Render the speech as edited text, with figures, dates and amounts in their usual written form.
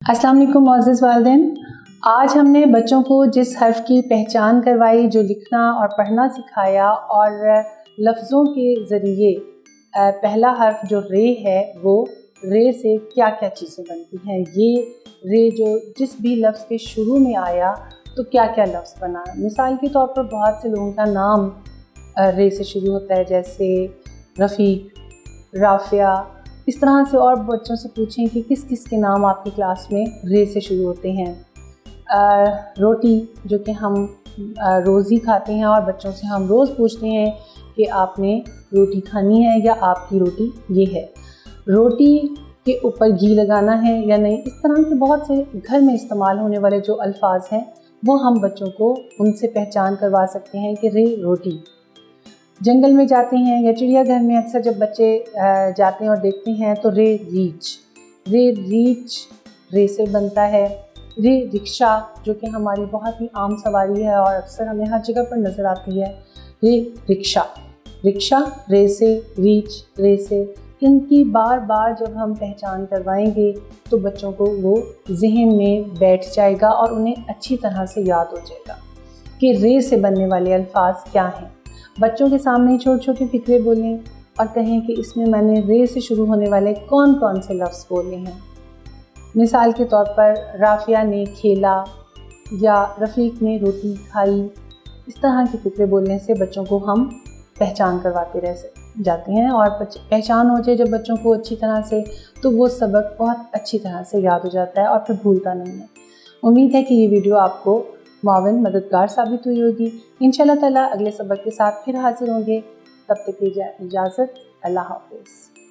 अस्सलाम वालेकुम मोअज़्ज़िज़ वालिदैन। आज हमने बच्चों को जिस हर्फ़ की पहचान करवाई, जो लिखना और पढ़ना सिखाया और लफ्ज़ों के ज़रिए पहला हर्फ़ जो रे है वो रे से क्या क्या चीज़ें बनती हैं, ये रे जो जिस भी लफ्ज़ के शुरू में आया तो क्या क्या लफ्ज़ बना। मिसाल के तौर पर बहुत से लोगों का नाम रे से शुरू होता है, जैसे रफ़ीक, राफ़िया। इस तरह से और बच्चों से पूछें कि किस किस के नाम आपकी क्लास में रे से शुरू होते हैं। रोटी जो कि हम रोज़ ही खाते हैं और बच्चों से हम रोज़ पूछते हैं कि आपने रोटी खानी है या आपकी रोटी ये है। रोटी के ऊपर घी लगाना है या नहीं। इस तरह के बहुत से घर में इस्तेमाल होने वाले जो अल्फाज हैं वो हम बच्चों को उनसे पहचान करवा सकते हैं कि रे रोटी। जंगल में जाते हैं या चिड़ियाघर में अक्सर जब बच्चे जाते हैं और देखते हैं तो रे रीछ रे से बनता है। रे रिक्शा जो कि हमारी बहुत ही आम सवारी है और अक्सर हमें हर जगह पर नज़र आती है। रे रिक्शा रे से, रीछ रे से। इनकी बार बार जब हम पहचान करवाएंगे तो बच्चों को वो जहन में बैठ जाएगा और उन्हें अच्छी तरह से याद हो जाएगा कि रे से बनने वाले अल्फाज क्या हैं। बच्चों के सामने छोटे छोटे फिक्रे बोलें और कहें कि इसमें मैंने रे से शुरू होने वाले कौन कौन से लफ्ज़ बोले हैं। मिसाल के तौर पर राफ़िया ने खेला या रफ़ीक ने रोटी खाई। इस तरह के फिक्रे बोलने से बच्चों को हम पहचान करवाते रह जाते हैं और पहचान हो जाए जब बच्चों को अच्छी तरह से तो वो सबक बहुत अच्छी तरह से याद हो जाता है और फिर भूलता नहीं है। उम्मीद है कि ये वीडियो आपको मावन मददगार साबित हुई होगी। इंशाअल्लाह ताला अगले सबक के साथ फिर हाजिर होंगे। तब तक की इजाज़त। अल्लाह हाफ़िज़।